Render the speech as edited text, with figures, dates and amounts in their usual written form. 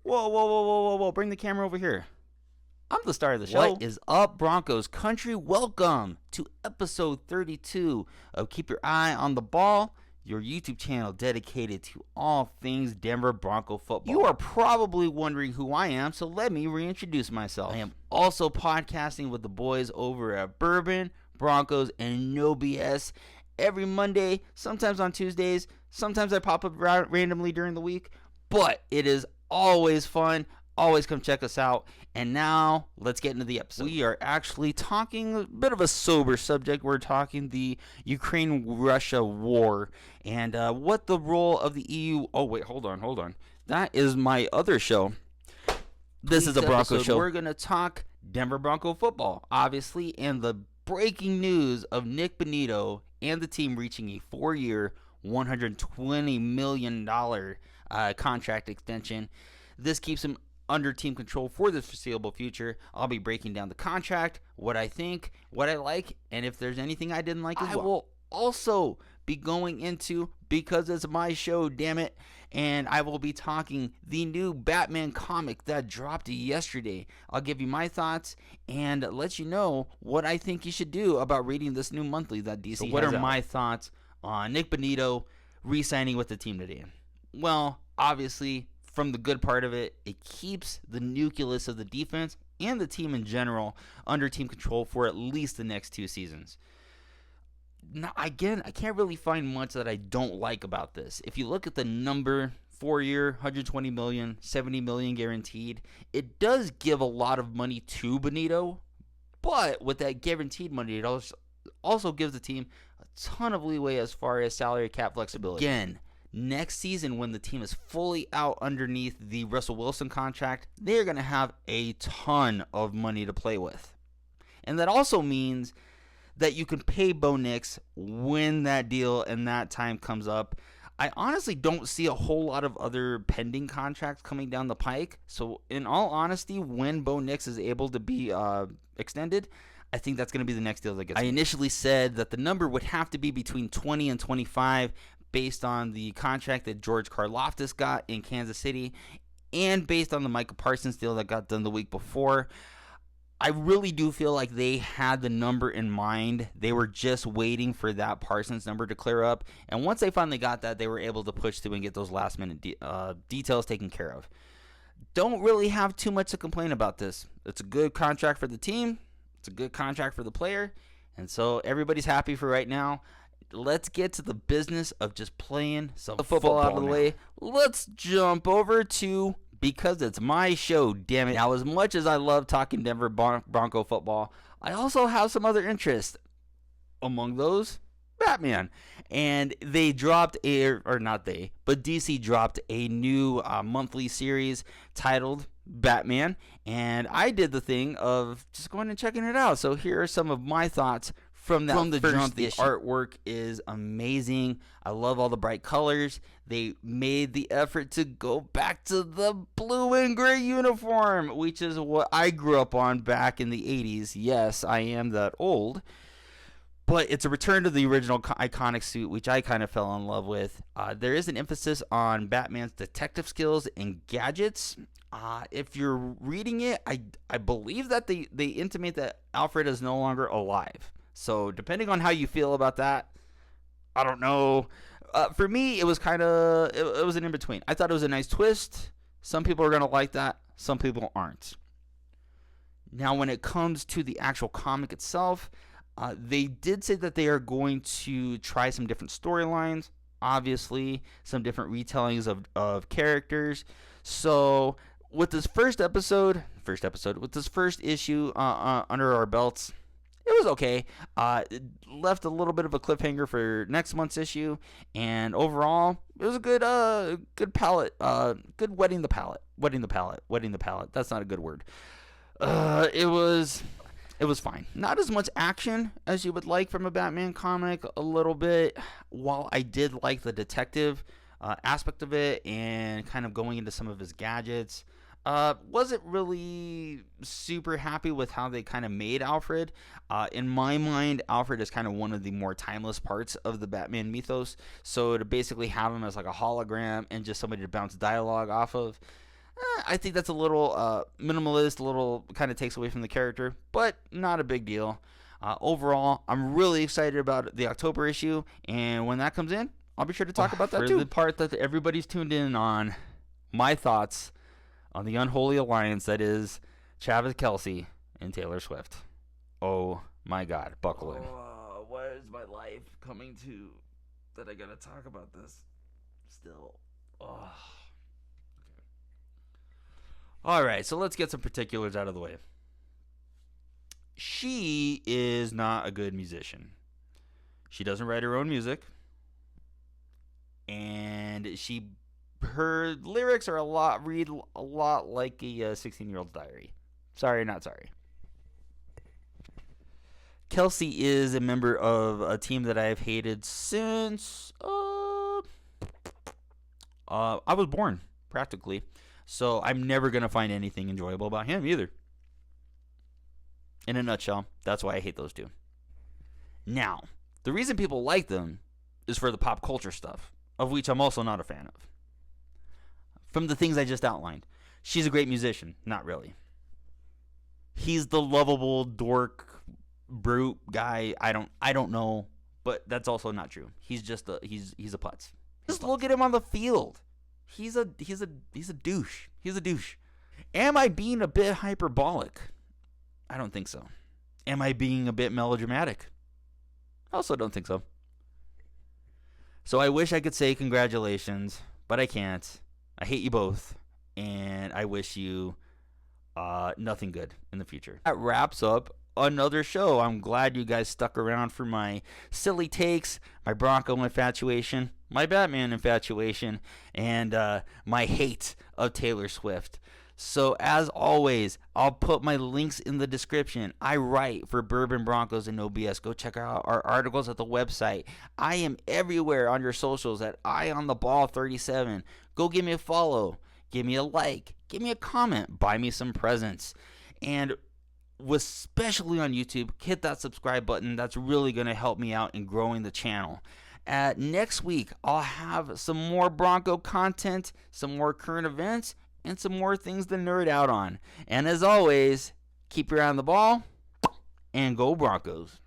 Whoa. Bring the camera over here. I'm the star of the show. What is up, Broncos country? Welcome to episode 32 of Keep Your Eye on the Ball, your YouTube channel dedicated to all things Denver Bronco football. You are probably wondering who I am, so let me reintroduce myself. I am also podcasting with the boys over at Bourbon, Broncos, and No BS every Monday, sometimes on Tuesdays, sometimes I pop up randomly during the week, but it is always fun. Always come check us out. And now, let's get into the episode. We are actually talking a bit of a sober subject. We're talking the Ukraine-Russia war and what the role of the EU... Oh, wait, hold on. That is my other show. This is a Bronco show. We're going to talk Denver Bronco football, obviously, and the breaking news of Nik Bonitto and the team reaching a 4-year, $120 million contract extension. This keeps him under team control for the foreseeable future. I'll be breaking down the contract, what I think, what I like, and if there's anything I didn't like as well. I will also be going into, because it's my show, damn it, and I will be talking the new Batman comic that dropped yesterday. I'll give you my thoughts and let you know what I think you should do about reading this new monthly that DC has. So what are my thoughts on Nik Bonitto re-signing with the team today? Well, obviously, from the good part of it, it keeps the nucleus of the defense and the team in general under team control for at least the next 2 seasons. Now, again, I can't really find much that I don't like about this. If you look at the number, 4-year, $120 million, $70 million guaranteed, it does give a lot of money to Bonitto, but with that guaranteed money, it also gives the team a ton of leeway as far as salary cap flexibility. Again, next season, when the team is fully out underneath the Russell Wilson contract, they're going to have a ton of money to play with. And that also means that you can pay Bo Nix when that deal and that time comes up. I honestly don't see a whole lot of other pending contracts coming down the pike. So in all honesty, when Bo Nix is able to be extended, I think that's going to be the next deal that gets. I initially said that the number would have to be between 20 and 25 based on the contract that George Karlaftis got in Kansas City and based on the Micah Parsons deal that got done the week before. I really do feel like they had the number in mind. They were just waiting for that Parsons number to clear up. And once they finally got that, they were able to push through and get those last-minute details taken care of. Don't really have too much to complain about this. It's a good contract for the team. It's a good contract for the player. And so everybody's happy for right now. Let's get to the business of just playing some football out of the way. Let's jump over to... Because it's my show, damn it. Now, as much as I love talking Denver Bronco football, I also have some other interests. Among those, Batman. And they dropped but DC dropped a new monthly series titled Batman. And I did the thing of just going and checking it out. So here are some of my thoughts from the jump. The artwork is amazing. I love all the bright colors. They made the effort to go back to the blue and gray uniform, which is what I grew up on back in the 80s. Yes, I am that old. But it's a return to the original iconic suit, which I kind of fell in love with. There is an emphasis on Batman's detective skills and gadgets. If you're reading it, I believe that they intimate that Alfred is no longer alive. So depending on how you feel about that, I don't know. For me, it was it was an in-between. I thought it was a nice twist. Some people are going to like that. Some people aren't. Now, when it comes to the actual comic itself, they did say that they are going to try some different storylines. Obviously, some different retellings of characters. So with this first issue under our belts, it was okay. It left a little bit of a cliffhanger for next month's issue, and overall, it was a good palette. Good wetting the palette. That's not a good word. It was fine. Not as much action as you would like from a Batman comic. A little bit. While I did like the detective aspect of it and kind of going into some of his gadgets. Wasn't really super happy with how they kind of made Alfred. In my mind, Alfred is kind of one of the more timeless parts of the Batman mythos. So to basically have him as like a hologram and just somebody to bounce dialogue off of, I think that's a little minimalist, a little kind of takes away from the character, but not a big deal. Overall, I'm really excited about the October issue, and when that comes in, I'll be sure to talk about that too. For the part that everybody's tuned in on, my thoughts on the unholy alliance that is Travis Kelce and Taylor Swift. Oh my God, buckle in. What is my life coming to that I gotta talk about this still? Oh. All right, so let's get some particulars out of the way. She is not a good musician. She doesn't write her own music, and her lyrics are read a lot like a 16-year-old's diary. Sorry, not sorry. Kelce is a member of a team that I've hated since I was born, practically. So I'm never going to find anything enjoyable about him either. In a nutshell, that's why I hate those two. Now, the reason people like them is for the pop culture stuff, of which I'm also not a fan of. From the things I just outlined. She's a great musician. Not really. He's the lovable dork, brute guy. I don't know, but that's also not true. He's just he's a putz. Just look at him on the field. He's a douche. He's a douche. Am I being a bit hyperbolic? I don't think so. Am I being a bit melodramatic? I also don't think so. So I wish I could say congratulations, but I can't. I hate you both, and I wish you nothing good in the future. That wraps up another show. I'm glad you guys stuck around for my silly takes, my Bronco infatuation, my Batman infatuation, and my hate of Taylor Swift. So as always, I'll put my links in the description. I write for Bourbon Broncos and No BS. Go check out our articles at the website. I am everywhere on your socials at EyeOnTheBall37. Go give me a follow. Give me a like. Give me a comment. Buy me some presents. And especially on YouTube, hit that subscribe button. That's really going to help me out in growing the channel. Next week, I'll have some more Bronco content, some more current events, and some more things to nerd out on. And as always, keep your eye on the ball and go Broncos.